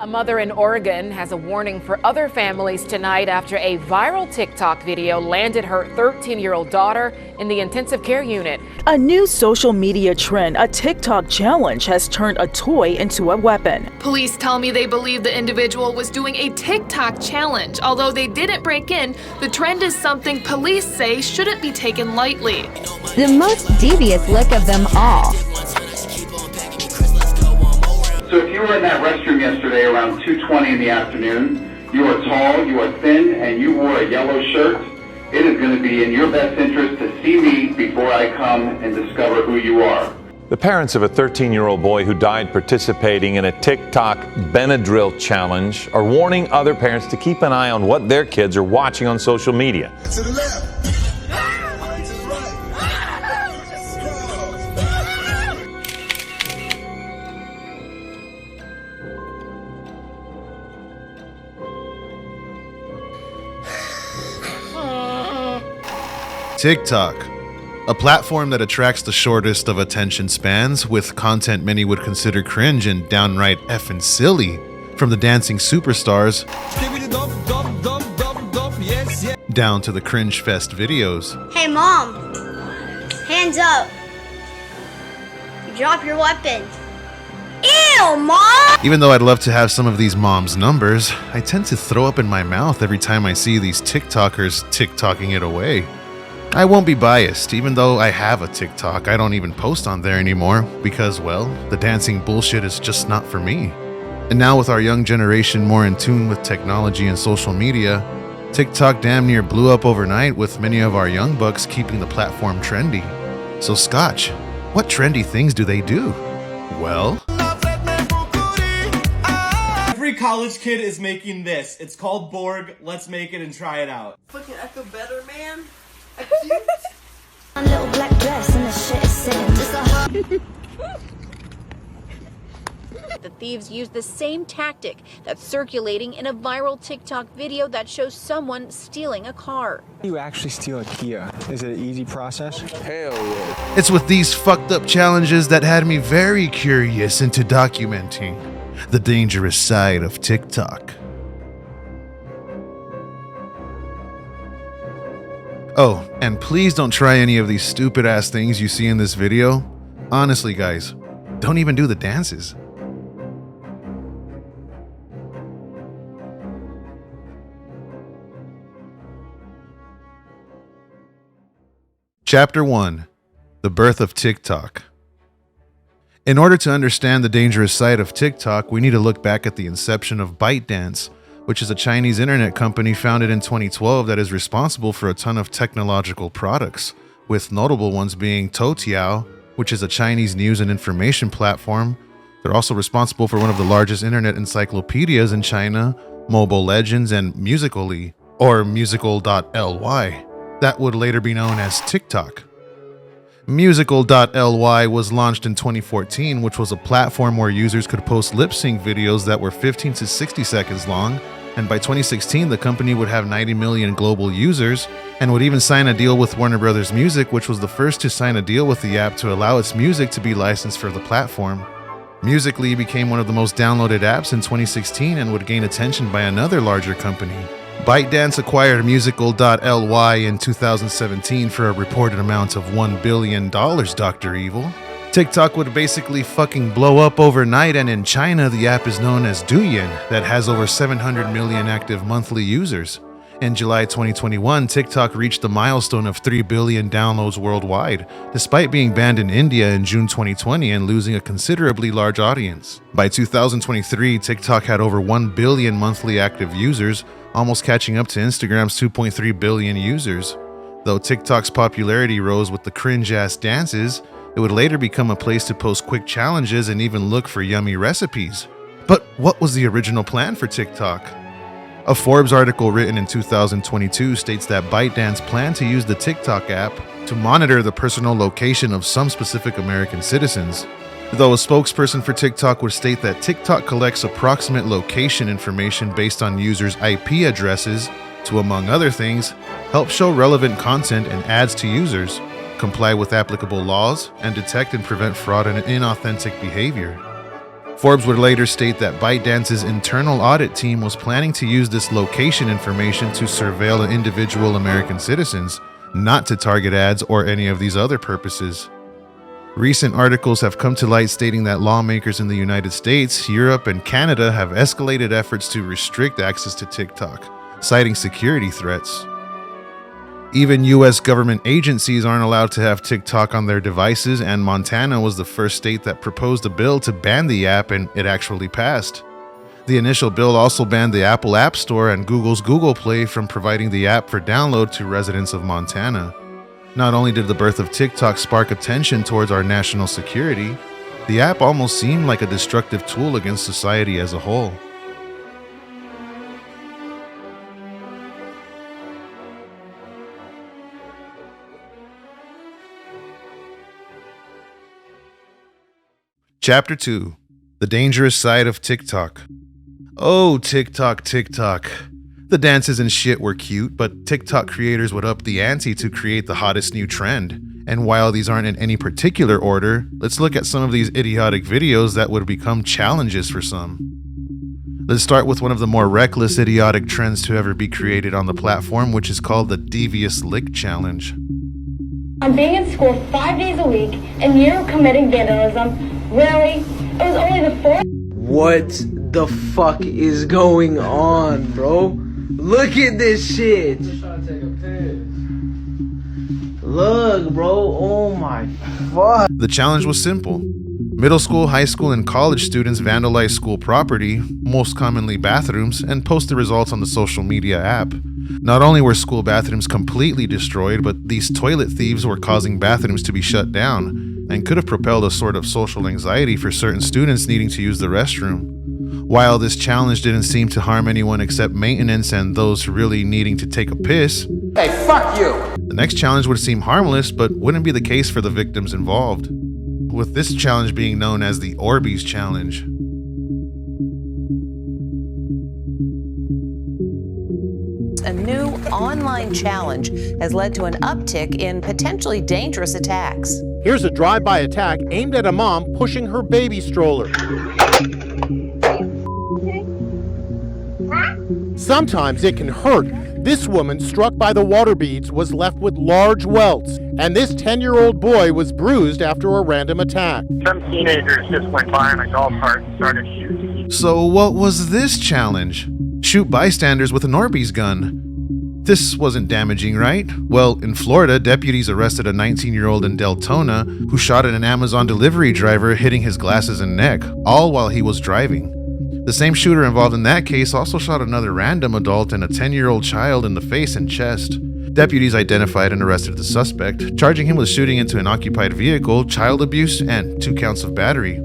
A mother in Oregon has a warning for other families tonight after a viral TikTok video landed her 13-year-old daughter in the intensive care unit. A new social media trend, a TikTok challenge, has turned a toy into a weapon. Police tell me they believe the individual was doing a TikTok challenge. Although they didn't break in, the trend is something police say shouldn't be taken lightly. The most devious look of them all. So if you were in that restroom yesterday around 2:20 in the afternoon, you are tall, you are thin, and you wore a yellow shirt, it is going to be in your best interest to see me before I come and discover who you are. The parents of a 13-year-old boy who died participating in a TikTok Benadryl challenge are warning other parents to keep an eye on what their kids are watching on social media. To the left. TikTok, a platform that attracts the shortest of attention spans with content many would consider cringe and downright effing silly, from the dancing superstars down to the cringe fest videos. Hey mom, hands up. Drop your weapon. Ew, mom! Even though I'd love to have some of these moms' numbers, I tend to throw up in my mouth every time I see these TikTokers TikToking it away. I won't be biased, even though I have a TikTok, I don't even post on there anymore because, well, the dancing bullshit is just not for me. And now with our young generation more in tune with technology and social media, TikTok damn near blew up overnight with many of our young bucks keeping the platform trendy. So Scotch, what trendy things do they do? Well, every college kid is making this. It's called Borg. Let's make it and try it out. Fucking echo better, man. A little black dress and the shit is sitting. The thieves used the same tactic that's circulating in a viral TikTok video that shows someone stealing a car. You actually steal a Kia? Is it an easy process? Hell yeah. it's with these fucked up challenges that had me very curious into documenting the dangerous side of TikTok. Oh, and please don't try any of these stupid ass things you see in this video. Honestly, guys, don't even do the dances. Chapter 1: The Birth of TikTok. In order to understand the dangerous side of TikTok, we need to look back at the inception of ByteDance, which is a Chinese internet company founded in 2012 that is responsible for a ton of technological products, with notable ones being Toutiao, which is a Chinese news and information platform. They're also responsible for one of the largest internet encyclopedias in China, Mobile Legends, and Musical.ly, or Musical.ly. That would later be known as TikTok. Musical.ly was launched in 2014, which was a platform where users could post lip-sync videos that were 15 to 60 seconds long, and by 2016 the company would have 90 million global users and would even sign a deal with Warner Bros. Music, which was the first to sign a deal with the app to allow its music to be licensed for the platform. Musical.ly became one of the most downloaded apps in 2016 and would gain attention by another larger company. ByteDance acquired Musical.ly in 2017 for a reported amount of $1 billion, Dr. Evil. TikTok would basically fucking blow up overnight, and in China, the app is known as Douyin, that has over 700 million active monthly users. In July 2021, TikTok reached the milestone of 3 billion downloads worldwide, despite being banned in India in June 2020 and losing a considerably large audience. By 2023, TikTok had over 1 billion monthly active users, almost catching up to Instagram's 2.3 billion users. Though TikTok's popularity rose with the cringe-ass dances, it would later become a place to post quick challenges and even look for yummy recipes. But what was the original plan for TikTok? A Forbes article written in 2022 states that ByteDance planned to use the TikTok app to monitor the personal location of some specific American citizens. Though a spokesperson for TikTok would state that TikTok collects approximate location information based on users' IP addresses to, among other things, help show relevant content and ads to users, comply with applicable laws, and detect and prevent fraud and inauthentic behavior. Forbes would later state that ByteDance's internal audit team was planning to use this location information to surveil individual American citizens, not to target ads or any of these other purposes. Recent articles have come to light stating that lawmakers in the United States, Europe, and Canada have escalated efforts to restrict access to TikTok, citing security threats. Even US government agencies aren't allowed to have TikTok on their devices, and Montana was the first state that proposed a bill to ban the app, and it actually passed. The initial bill also banned the Apple App Store and Google's Google Play from providing the app for download to residents of Montana. Not only did the birth of TikTok spark attention towards our national security, the app almost seemed like a destructive tool against society as a whole. Chapter 2: The Dangerous Side of TikTok. Oh, TikTok. The dances and shit were cute, but TikTok creators would up the ante to create the hottest new trend. And while these aren't in any particular order, let's look at some of these idiotic videos that would become challenges for some. Let's start with one of the more reckless, idiotic trends to ever be created on the platform, which is called the Devious Lick Challenge. I'm being in school 5 days a week, and you're committing vandalism. Really? It was only the 4th? What the fuck is going on, bro? Look at this shit. I'm just trying to take a piss. Look, bro. Oh my fuck. The challenge was simple. Middle school, high school, and college students vandalize school property, most commonly bathrooms, and post the results on the social media app. Not only were school bathrooms completely destroyed, but these toilet thieves were causing bathrooms to be shut down, and could have propelled a sort of social anxiety for certain students needing to use the restroom. While this challenge didn't seem to harm anyone except maintenance and those really needing to take a piss, hey, fuck you! The next challenge would seem harmless, but wouldn't be the case for the victims involved, with this challenge being known as the Orbeez Challenge. A new online challenge has led to an uptick in potentially dangerous attacks. Here's a drive-by attack aimed at a mom pushing her baby stroller. Sometimes it can hurt. This woman, struck by the water beads, was left with large welts, and this 10-year-old boy was bruised after a random attack. Some teenagers just went by on a golf cart and started shooting. So what was this challenge? Shoot bystanders with an Orbeez gun. This wasn't damaging, right? Well, in Florida, deputies arrested a 19-year-old in Deltona who shot at an Amazon delivery driver, hitting his glasses and neck, all while he was driving. The same shooter involved in that case also shot another random adult and a 10-year-old child in the face and chest. Deputies identified and arrested the suspect, charging him with shooting into an occupied vehicle, child abuse, and 2 counts of battery.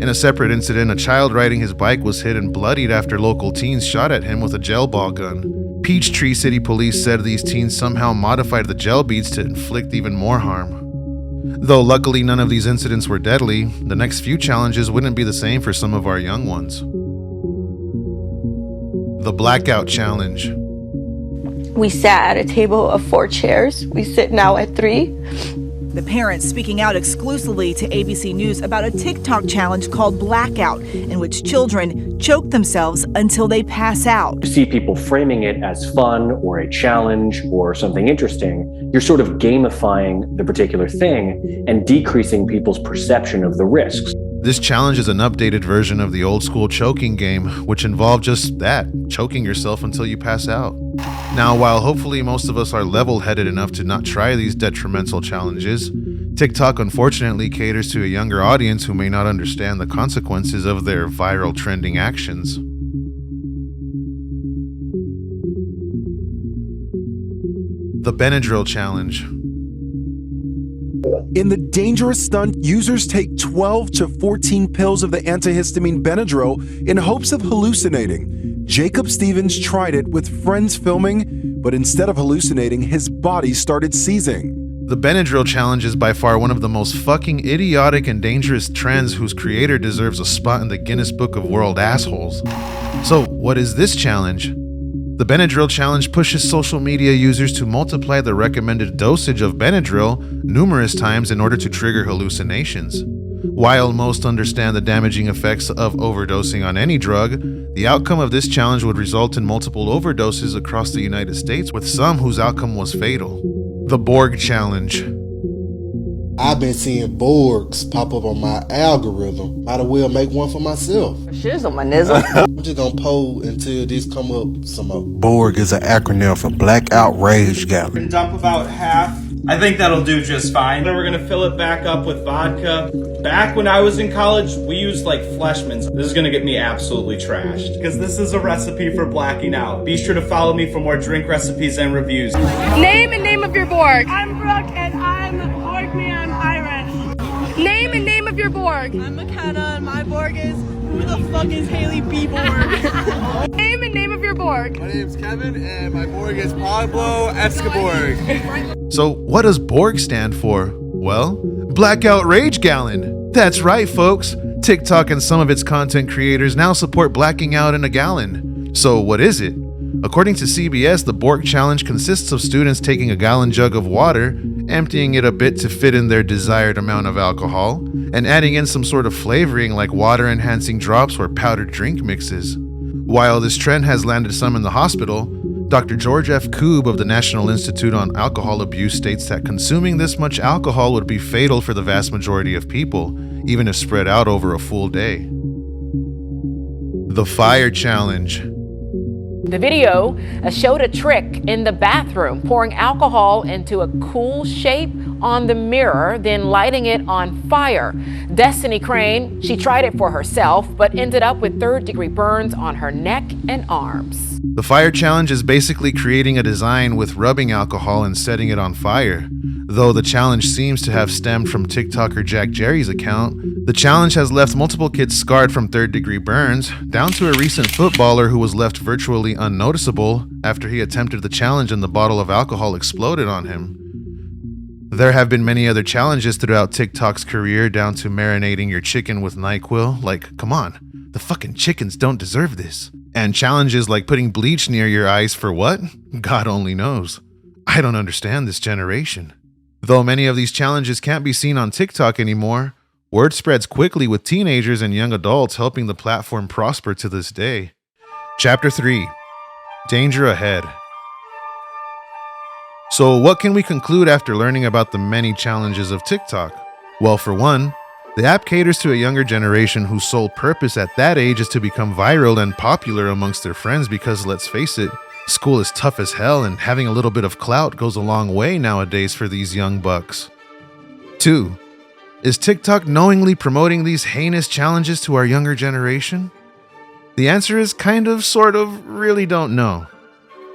In a separate incident, a child riding his bike was hit and bloodied after local teens shot at him with a gel ball gun. Peachtree City Police said these teens somehow modified the gel beads to inflict even more harm. Though luckily none of these incidents were deadly, the next few challenges wouldn't be the same for some of our young ones. The Blackout Challenge. We sat at a table of 4 chairs. We sit now at 3. The parents speaking out exclusively to ABC News about a TikTok challenge called Blackout, in which children choke themselves until they pass out. To see people framing it as fun or a challenge or something interesting, you're sort of gamifying the particular thing and decreasing people's perception of the risks. This challenge is an updated version of the old school choking game, which involved just that, choking yourself until you pass out. Now, while hopefully most of us are level-headed enough to not try these detrimental challenges, TikTok unfortunately caters to a younger audience who may not understand the consequences of their viral trending actions. The Benadryl Challenge. In the dangerous stunt, users take 12 to 14 pills of the antihistamine Benadryl in hopes of hallucinating. Jacob Stevens tried it with friends filming, but instead of hallucinating, his body started seizing. The Benadryl Challenge is by far one of the most fucking idiotic and dangerous trends whose creator deserves a spot in the Guinness Book of World Assholes. So, what is this challenge? The Benadryl Challenge pushes social media users to multiply the recommended dosage of Benadryl numerous times in order to trigger hallucinations. While most understand the damaging effects of overdosing on any drug, the outcome of this challenge would result in multiple overdoses across the United States, with some whose outcome was fatal. The Borg Challenge. I've been seeing Borgs pop up on my algorithm. Might as well make one for myself. Shizzle, my nizzle. I'm just gonna poll until this come up some more. Borg is an acronym for Blackout Rage Gallon. And dump about half. I think that'll do just fine. Then we're gonna fill it back up with vodka. Back when I was in college, we used like Fleshman's. This is gonna get me absolutely trashed, because this is a recipe for blacking out. Be sure to follow me for more drink recipes and reviews. Name and name of your Borg. I'm Brooke and I'm Borg me, I'm Irish. Name and name of your Borg. I'm McKenna and my Borg is, who the fuck is Haley B. Borg? Name and name of your Borg. My name's Kevin and my Borg is Pablo Escoborg. So what does Borg stand for? Well, Blackout Rage Gallon. That's right, folks. TikTok and some of its content creators now support blacking out in a gallon. So what is it? According to CBS, the Borg Challenge consists of students taking a gallon jug of water, emptying it a bit to fit in their desired amount of alcohol, and adding in some sort of flavoring like water-enhancing drops or powdered drink mixes. While this trend has landed some in the hospital, Dr. George F. Koob of the National Institute on Alcohol Abuse states that consuming this much alcohol would be fatal for the vast majority of people, even if spread out over a full day. The Fire Challenge. The video showed a trick in the bathroom, pouring alcohol into a cool shape on the mirror, then lighting it on fire. Destiny Crane, she tried it for herself, but ended up with third-degree burns on her neck and arms. The Fire Challenge is basically creating a design with rubbing alcohol and setting it on fire. Though the challenge seems to have stemmed from TikToker Jack Jerry's account, the challenge has left multiple kids scarred from third-degree burns, down to a recent footballer who was left virtually unnoticeable after he attempted the challenge and the bottle of alcohol exploded on him. There have been many other challenges throughout TikTok's career, down to marinating your chicken with NyQuil. Like, come on, the fucking chickens don't deserve this. And challenges like putting bleach near your eyes for what? God only knows. I don't understand this generation. Though many of these challenges can't be seen on TikTok anymore, word spreads quickly with teenagers and young adults helping the platform prosper to this day. Chapter 3. Danger Ahead. So what can we conclude after learning about the many challenges of TikTok? Well, for one, the app caters to a younger generation whose sole purpose at that age is to become viral and popular amongst their friends because, let's face it, school is tough as hell and having a little bit of clout goes a long way nowadays for these young bucks. 2. Is TikTok knowingly promoting these heinous challenges to our younger generation? The answer is kind of, sort of, really don't know.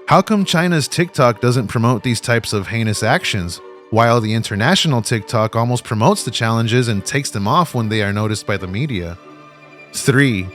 How come China's TikTok doesn't promote these types of heinous actions, while the international TikTok almost promotes the challenges and takes them off when they are noticed by the media? 3.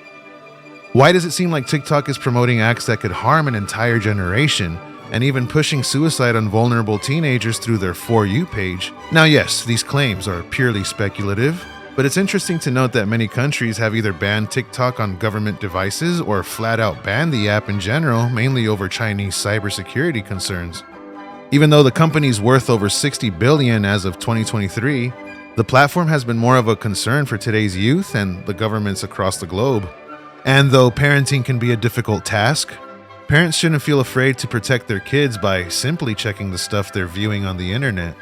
Why does it seem like TikTok is promoting acts that could harm an entire generation, and even pushing suicide on vulnerable teenagers through their For You page? Now yes, these claims are purely speculative, but it's interesting to note that many countries have either banned TikTok on government devices or flat out banned the app in general, mainly over Chinese cybersecurity concerns. Even though the company's worth over $60 billion as of 2023, the platform has been more of a concern for today's youth and the governments across the globe. And though parenting can be a difficult task, parents shouldn't feel afraid to protect their kids by simply checking the stuff they're viewing on the internet.